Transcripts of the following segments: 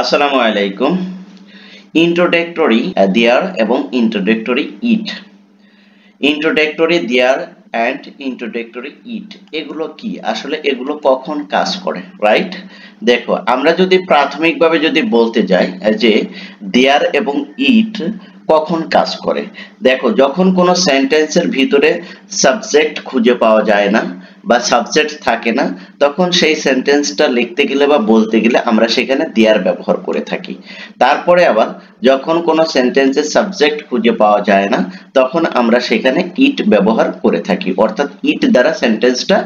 আসসালামু আলাইকুম। Introductory there এবং introductory it. Introductory there and introductory it এগুলো কি? আসলে এগুলো কখন কাজ করে, রাইট? দেখো, আমরা যদি প্রাথমিকভাবে যদি বলতে যাই যে দেয়ার এবং ইট কখন কাজ করে, দেখো যখন কোনো সেন্টেন্সের ভিতরে সাবজেক্ট খুঁজে পাওয়া যায় না বা সাবজেক্ট থাকে না, তখন সেই সেন্টেন্সটা লিখতে গেলে বা বলতে গেলে আমরা সেখানে দেয়ার ব্যবহার করে থাকি। তারপরে আবার যখন কোনো সেন্টেন্সের সাবজেক্ট খুঁজে পাওয়া যায় না, তখন আমরা সেখানে ইট ব্যবহার করে থাকি, অর্থাৎ ইট দ্বারা সেন্টেন্সটা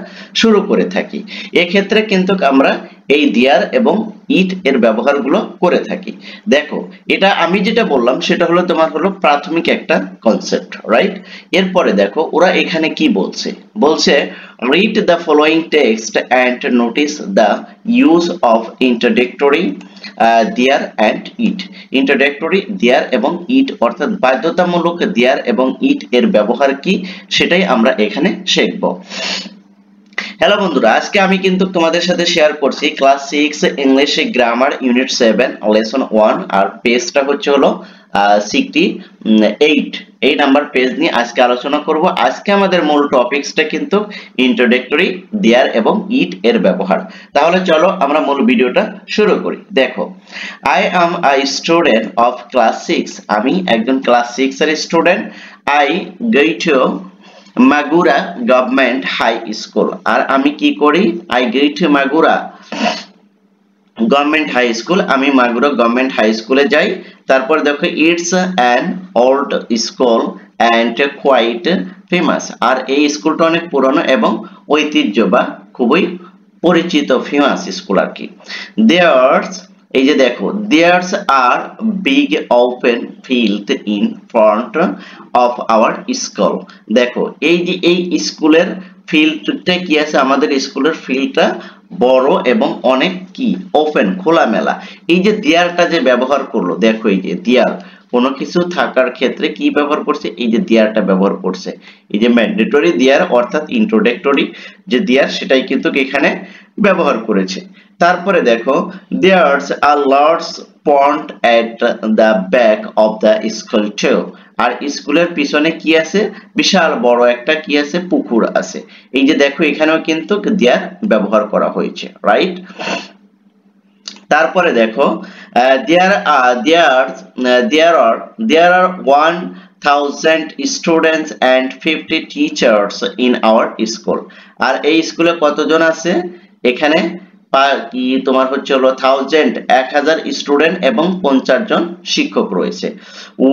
শুরু করে থাকি। এক্ষেত্রে কিন্তু আমরা এই দেয়ার এবং ইট এর ব্যবহারগুলো করে থাকি। দেখো, এটা আমি যেটা বললাম সেটা হলো তোমার হলো প্রাথমিক একটা কনসেপ্ট, রাইট? এরপরে দেখো ওরা এখানে কি বলছে, বলছে read the following text and notice the use of introductory there and it। Introductory there এবং ইট অর্থাৎ বাধ্যতামূলক দেয়ার এবং ইট এর ব্যবহার কি সেটাই আমরা এখানে শিখব। হ্যালো বন্ধুরা, আজকে আমি কিন্তু তোমাদের সাথে শেয়ার করছি class 6 English grammar unit 7 lesson 1 আর পেজটা হচ্ছে হলো 68 এই নাম্বার পেজ নিয়ে আজকে আলোচনা করব। আজকে আমাদের মূল টপিকসটা কিন্তু ইন্ট্রোডাক্টরি দেয়ার এবং ইট এর ব্যবহার। তাহলে চলো আমরা মূল ভিডিওটা শুরু করি। দেখো, I am a student of class 6। আমি একজন ক্লাস 6 এর student. I go to Magura government high school. আর আমি কি করি? I go to Magura government high school. আমি মাগুরা গভর্নমেন্ট হাই স্কুলে যাই। তারপর দেখো, it's an old school and quite famous. আর এই স্কুলটা অনেক পুরনো এবং ঐতিহ্য বা খুবই পরিচিত, ফেমাস স্কুল আর কি। দেয়ার্স, এই যে দেখো, there's are big open field in front of our school. দেখো, এই যে এই স্কুলের ফিল্ডটা কি আছে, আমাদের স্কুলের ফিল্ডটা বড় এবং অনেক কি ওপেন, খোলামেলা। এই যে দেয়ারটা যে ব্যবহার করলো, দেখো এই যে দেয়ার, কোনো কিছু থাকার ক্ষেত্রে কি ব্যবহার করছে, এই যে দেয়ারটা ব্যবহার করছে। এই যে ম্যান্ডেটরি দেয়ার অর্থাৎ ইন্ট্রোডাক্টরি যে দেয়ার সেটাই কিন্তু এখানে ব্যবহার করেছে। তারপরে দেখো, there's a large pond at the back of the school too. আর স্কুলের পিছনে কি আছে? বিশাল বড় একটা কি আছে? পুকুর আছে। এই যে দেখো, এখানেও কিন্তু দেয়ার ব্যবহার করা হয়েছে, রাইট? তারপরে দেখো, there are 1000 students and 50 teachers in our school। আর এই স্কুলে কতজন আছে? এখানে কি তোমার হচ্ছে হলো 1000 স্টুডেন্ট এবং 50 জন শিক্ষক রয়েছে।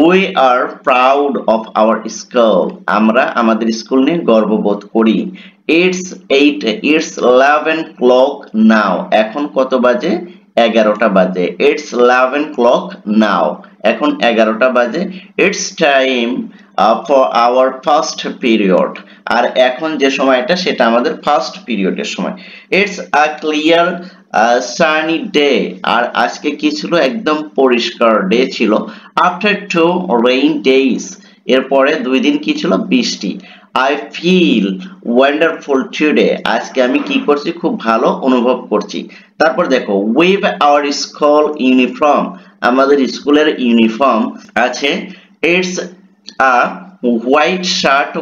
We are proud of our school. আমরা আমাদের স্কুল নিয়ে গর্ববোধ করি। It's 11 clock now. এখন কত বাজে? 11টা বাজে। It's 11 clock now. এখন 11টা বাজে। It's time for our first period. আর এখন যে সময়টা সেটা আমাদের ফার্স্ট পিরিয়ডের সময়। It's a clear sunny day. আর আজকে কি ছিল? একদম পরিষ্কার ডে ছিল। After 2 rain days. এরপরে 2 দিন কি ছিল? বৃষ্টি। I feel wonderful today। আজকে আমি কি করছি? খুব ভালো অনুভব করছি। তারপর দেখো, with our school uniform। আমাদের স্কুলের ইউনিফর্ম আছে। It's a white shirt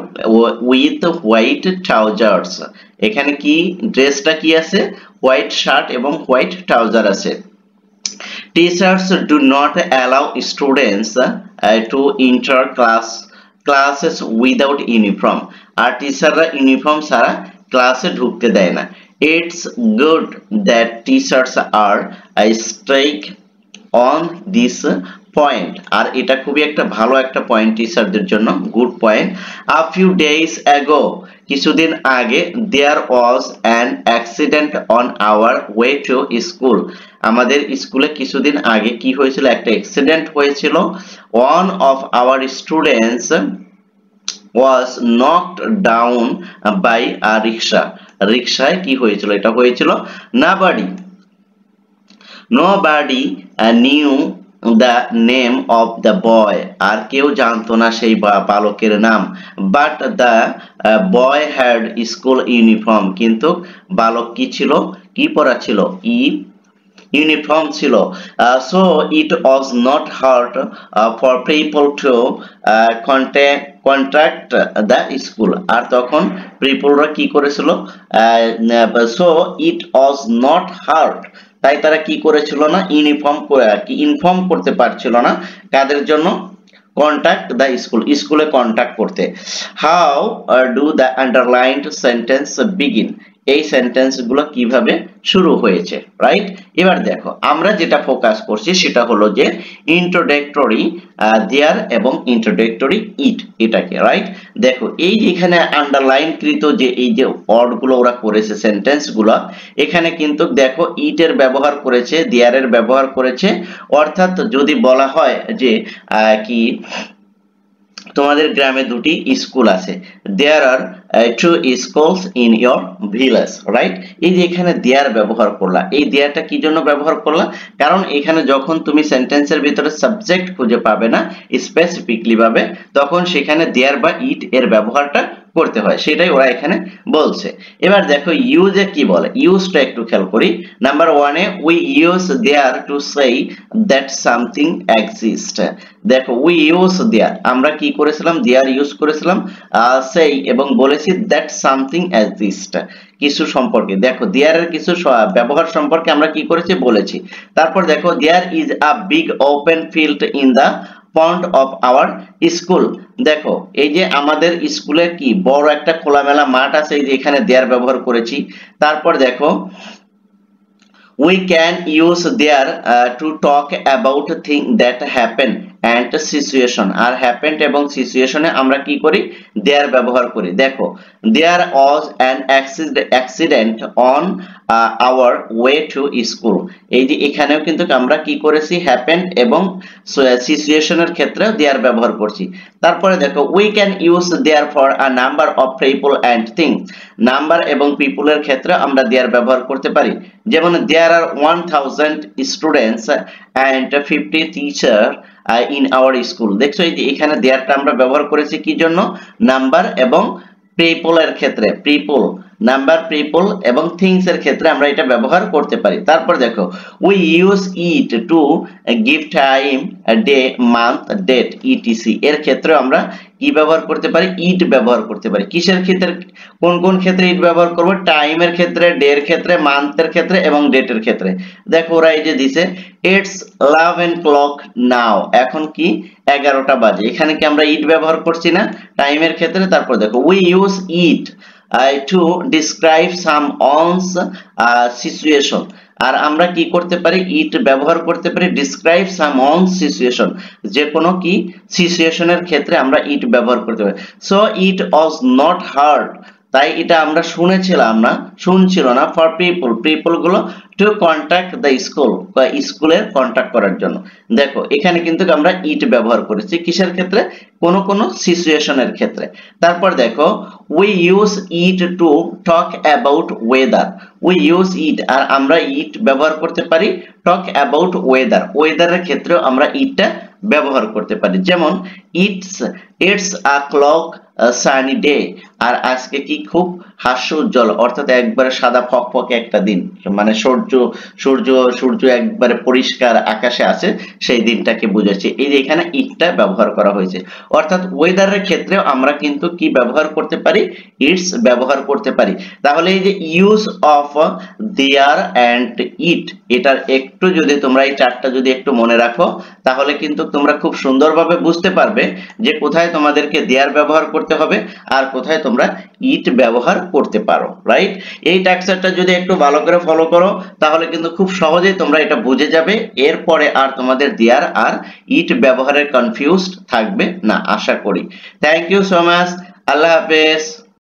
with white trousers। এখানে কি ড্রেসটা কি আছে? হোয়াইট শার্ট এবং হোয়াইট ট্রাউজার আছে। Teachers do not allow students to enter classes without uniform। আর টিচাররা ইউনিফর্ম ছাড়া ক্লাসে ঢুকতে দেয় না। It's good that teachers are strict on this point। আর এটা খুবই একটা ভালো একটা পয়েন্ট টিচারদের জন্য, good point. A few days ago, কিছুদিন আগে, there was an accident on our way to school। আমাদের স্কুলে কিছুদিন আগে কি হয়েছিল? একটা অ্যাক্সিডেন্ট হয়েছিল। One of our students was knocked down by a rickshaw। রিকশায় কি হয়েছিল? এটা হয়েছিল। Nobody knew the name of the boy। আর কেউ জানতো না সেই বালকের নাম। But the boy had school uniform। কিন্তু বালক কি ছিল? কি পরা ছিল? ইউনিফর্ম ছিল। So it was not hard for people to contract the school. আর তখন পিপলরা কি করেছিল, so it was not hard, তাই তারা কি করেছিল না, ইনফর্ম করতে পারছিল না কাদের জন্য, কন্ট্যাক্ট দ্য স্কুল, স্কুলে কন্ট্যাক্ট করতে। How do the underlined sentence begin, এই সেন্টেন্স গুলো কিভাবে শুরু হয়েছে, রাইট। এবার দেখো আমরা যেটা ফোকাস করছি সেটা হলো যে ইন্ট্রোডাক্টরি দেয়ার এবং ইন্ট্রোডাক্টরি ইট, এটাকে, রাইট। দেখো এই যে এখানে আন্ডারলাইন কৃত যে এই যে ওয়ার্ড গুলো ওরা করেছে, সেন্টেন্স গুলো, এখানে কিন্তু দেখো ইট এর ব্যবহার করেছে, দেয়ার এর ব্যবহার করেছে। অর্থাৎ যদি বলা হয় যে কি তোমাদের গ্রামে দুটি স্কুল আছে, there are two schools in your village, right. এই যে এখানে দেয়ার ব্যবহার করলা, এই দেয়ারটা কি জন্য ব্যবহার করলা, কারণ এখানে যখন তুমি সেন্টেন্সের ভিতরে সাবজেক্ট খুঁজে পাবে না স্পেসিফিকলি ভাবে, তখন সেখানে দেয়ার বা ইট এর ব্যবহারটা করতে হয়, সেটাই ওরা এখানে বলছে। এবার দেখো ইউজে কি বলে, ইউজটা একটু খেয়াল করি। Number 1 A we use there to say that something exist. দেখো উই ইউজ দেয়ার, আমরা কি করেছিলাম, দেয়ার ইউজ করেছিলাম সেই এবং বলেছি দ্যাট সামথিং এক্সিস্ট, কিছু সম্পর্কে। দেখো দেয়ার এর কিছু ব্যবহার সম্পর্কে আমরা কি করেছি বলেছি। তারপর দেখো there is a big open field in the pond of our school. দেখো এই যে আমাদের স্কুলে কি বড় একটা খোলামেলা মাঠ আছে, এই যে এখানে দেয়ার ব্যবহার করেছি। তারপর দেখো we can use there to talk about things that happen and situation, R happened এবং situation এ আমরা কি করি, there ব্যবহার করি। দেখো there was an accident on our way to school, এই যে এখানেও কিন্তু আমরা কি করেছি, happened এবং situation এর ক্ষেত্রে there ব্যবহার করছি। তারপরে দেখো we can use there for a number of people and things, number এবং people এর ক্ষেত্রে আমরা there ব্যবহার করতে পারি। যেমন there are 1000 students and 50 teachers in our school। দেখছো এই যে এখানে দেয়ারটা আমরা ব্যবহার করেছি কি জন্য, নাম্বার এবং people এর ক্ষেত্রে, people নাম্বার, people এবং things এর ক্ষেত্রে আমরা এটা ব্যবহার করতে পারি। তারপর দেখো we use it to give time, day, month, date, etc এর ক্ষেত্রে আমরা কি ব্যবহার করতে পারি, ইট ব্যবহার করতে পারি। কিসের ক্ষেত্রে, কোন কোন ক্ষেত্রে ইট ব্যবহার করব, টাইমের ক্ষেত্রে, ডে এর ক্ষেত্রে, মান্থের ক্ষেত্রে এবং ডেটের ক্ষেত্রে। দেখো ওরা এই যে দিছে ইটস 11 o'clock নাও, এখন কি 11টা বাজে, এখানে কি আমরা ইট ব্যবহার করছি না টাইমের ক্ষেত্রে। তারপর দেখো we use it to describe someone's situation, আর আমরা কি করতে পারি, ইট ব্যবহার করতে পারি describe someone's situation, যে কোনো কি সিচুয়েশনের ক্ষেত্রে আমরা ইট ব্যবহার করতে পারি। so it was not hard, তাই এটা আমরা শুনছিল না ফর পিপল গুলো টু কন্টাক্ট দ্য স্কুল, বা স্কুলের কন্টাক্ট করার জন্য। দেখো এখানে কিন্তু আমরা ইট ব্যবহার করেছি কিসের ক্ষেত্রে, কোন সিচুয়েশনের ক্ষেত্রে। তারপর দেখো we use it to talk about weather, we use it, আর আমরা ইট ব্যবহার করতে পারি টক অ্যাবাউট ওয়েদার, ওয়েদারের ক্ষেত্রেও আমরা ইটটা ব্যবহার করতে পারি। যেমন it's a clock sunny day, আর আজকে কি খুব হাস্য উজ্জ্বল, অর্থাৎ একবারে সাদা ফকফকে একটা দিন, মানে সূর্য একবারে পরিষ্কার আকাশে আছে, সেই দিনটাকে বোঝাচ্ছে। এই যে এখানে ইটটা ব্যবহার করা হয়েছে। অর্থাৎ ওয়েদারের ক্ষেত্রেও আমরা কিন্তু কি ব্যবহার করতে পারি, ইটস ব্যবহার করতে পারি। তাহলে এই যে use of their and it, এটার একটু যদি তোমরা এই চারটা যদি একটু মনে রাখো, তাহলে কিন্তু তোমরা খুব সুন্দরভাবে বুঝতে পারবে যে কোথায় তোমাদেরকে দেয়ার ব্যবহার করতে হবে আর কোথায় তোমরা ইট ব্যবহার করতে পারো, রাইট। এই স্ট্রাকচারটা যদি একটু ভালো করে ফলো করো, তাহলে কিন্তু খুব সহজেই তোমরা এটা বুঝে যাবে। এরপরে আর তোমাদের দেয়ার আর ইট ব্যবহারের কনফিউজড থাকবে না, আশা করি। থ্যাংক ইউ সো মাচ, আল্লাহ হাফেজ।